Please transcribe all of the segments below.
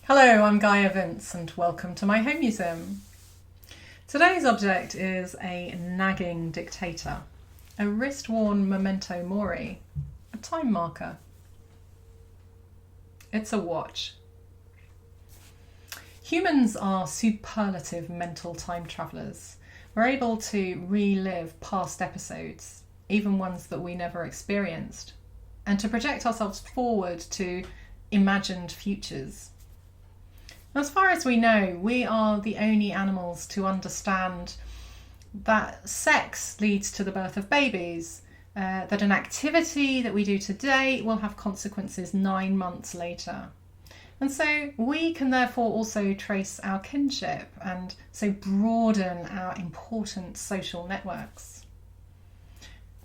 Hello, I'm Gaia Vince and welcome to my Homuseum. Today's object is a nagging dictator, a wrist-worn memento mori, a time marker. It's a watch. Humans are superlative mental time travellers. We're able to relive past episodes, even ones that we never experienced, and to project ourselves forward to imagined futures. As far as we know, we are the only animals to understand that sex leads to the birth of babies, that an activity that we do today will have consequences 9 months later. And so we can therefore also trace our kinship and so broaden our important social networks.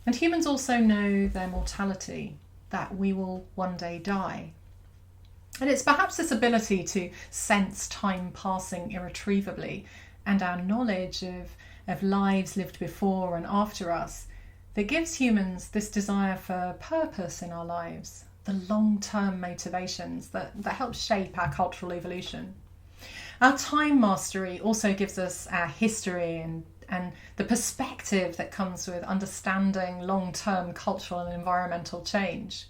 And humans also know their mortality, that we will one day die. And it's perhaps this ability to sense time passing irretrievably and our knowledge of lives lived before and after us that gives humans this desire for purpose in our lives, the long-term motivations that help shape our cultural evolution. Our time mastery also gives us our history and the perspective that comes with understanding long-term cultural and environmental change.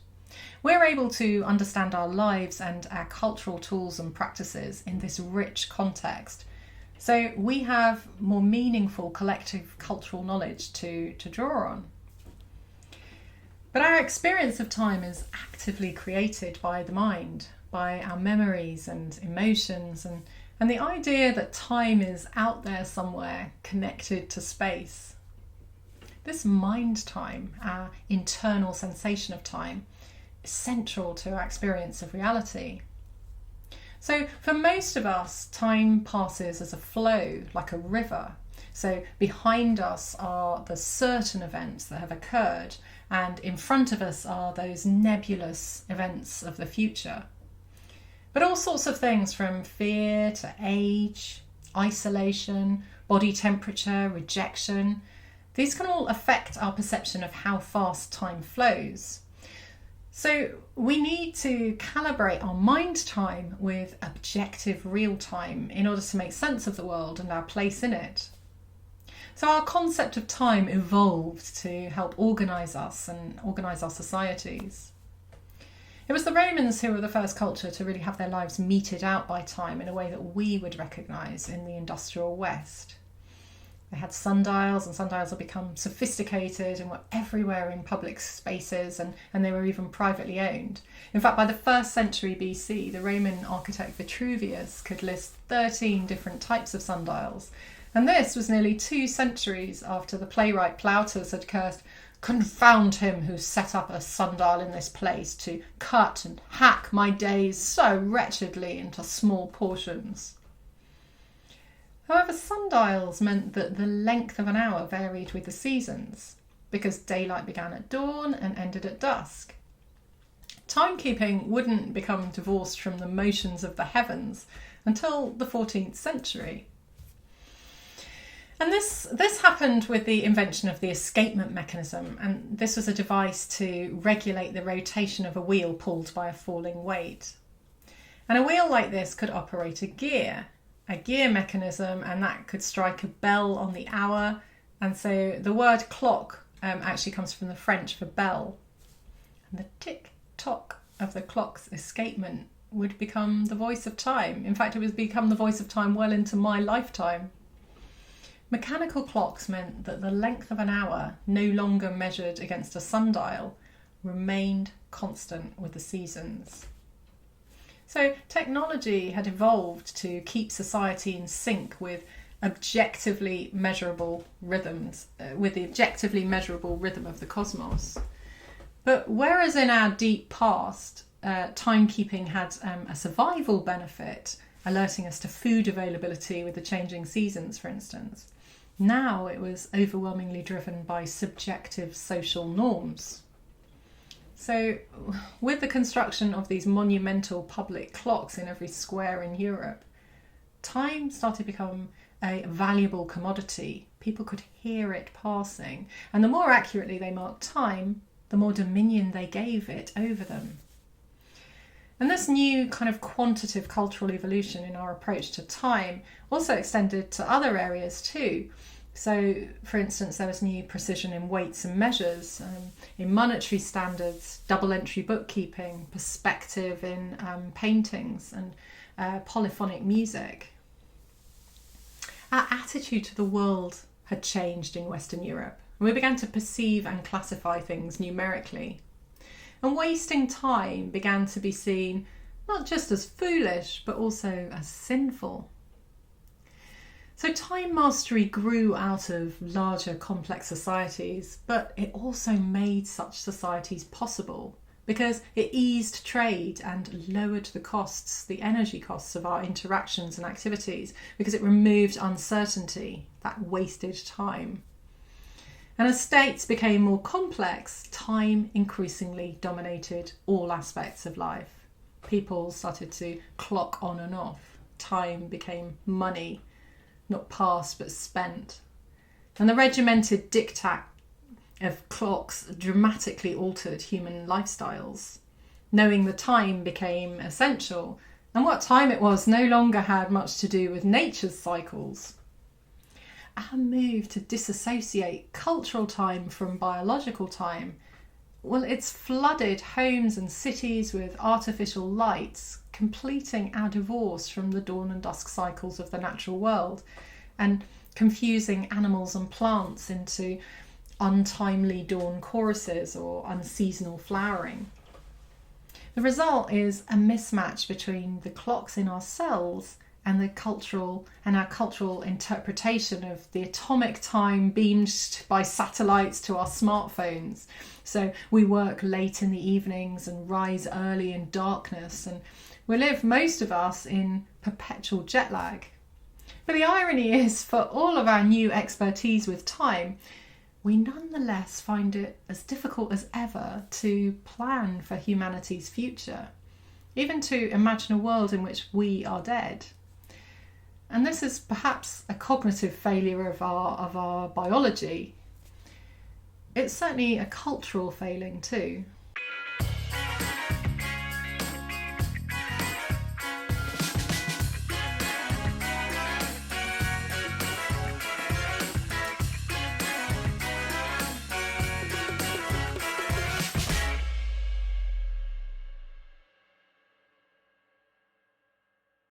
We're able to understand our lives and our cultural tools and practices in this rich context. So we have more meaningful collective cultural knowledge to draw on. But our experience of time is actively created by the mind, by our memories and emotions, and the idea that time is out there somewhere connected to space. This mind time, our internal sensation of time, central to our experience of reality. So for most of us, time passes as a flow, like a river. So behind us are the certain events that have occurred, and in front of us are those nebulous events of the future. But all sorts of things from fear to age, isolation, body temperature, rejection, these can all affect our perception of how fast time flows. So we need to calibrate our mind time with objective real time in order to make sense of the world and our place in it. So our concept of time evolved to help organise us and organise our societies. It was the Romans who were the first culture to really have their lives meted out by time in a way that we would recognise in the industrial West. They had sundials, and sundials have become sophisticated and were everywhere in public spaces, and they were even privately owned. In fact, by the 1st century BC, the Roman architect Vitruvius could list 13 different types of sundials. And this was nearly 2 centuries after the playwright Plautus had cursed, "Confound him who set up a sundial in this place to cut and hack my days so wretchedly into small portions." However, sundials meant that the length of an hour varied with the seasons, because daylight began at dawn and ended at dusk. Timekeeping wouldn't become divorced from the motions of the heavens until the 14th century. And this happened with the invention of the escapement mechanism, and this was a device to regulate the rotation of a wheel pulled by a falling weight. And a wheel like this could operate a gear mechanism, and that could strike a bell on the hour. And so the word clock actually comes from the French for bell. And the tick-tock of the clock's escapement would become the voice of time. In fact, it would become the voice of time well into my lifetime. Mechanical clocks meant that the length of an hour, no longer measured against a sundial, remained constant with the seasons. So technology had evolved to keep society in sync with objectively measurable rhythms, with the objectively measurable rhythm of the cosmos. But whereas in our deep past, timekeeping had a survival benefit, alerting us to food availability with the changing seasons, for instance, now it was overwhelmingly driven by subjective social norms. So with the construction of these monumental public clocks in every square in Europe, time started to become a valuable commodity. People could hear it passing, and the more accurately they marked time, the more dominion they gave it over them. And this new kind of quantitative cultural evolution in our approach to time also extended to other areas too. So, for instance, there was new precision in weights and measures, in monetary standards, double entry bookkeeping, perspective in paintings, and polyphonic music. Our attitude to the world had changed in Western Europe, and we began to perceive and classify things numerically. And wasting time began to be seen not just as foolish, but also as sinful. So time mastery grew out of larger complex societies, but it also made such societies possible because it eased trade and lowered the costs, the energy costs of our interactions and activities, because it removed uncertainty, that wasted time. And as states became more complex, time increasingly dominated all aspects of life. People started to clock on and off. Time became money, not passed but spent. And the regimented diktat of clocks dramatically altered human lifestyles. Knowing the time became essential, and what time it was no longer had much to do with nature's cycles. Our move to disassociate cultural time from biological time, well, it's flooded homes and cities with artificial lights, completing our divorce from the dawn and dusk cycles of the natural world, and confusing animals and plants into untimely dawn choruses or unseasonal flowering. The result is a mismatch between the clocks in our cells and our cultural interpretation of the atomic time beamed by satellites to our smartphones. So we work late in the evenings and rise early in darkness, and we live, most of us, in perpetual jet lag. But the irony is, for all of our new expertise with time, we nonetheless find it as difficult as ever to plan for humanity's future, even to imagine a world in which we are dead. And this is perhaps a cognitive failure of our biology. It's certainly a cultural failing too.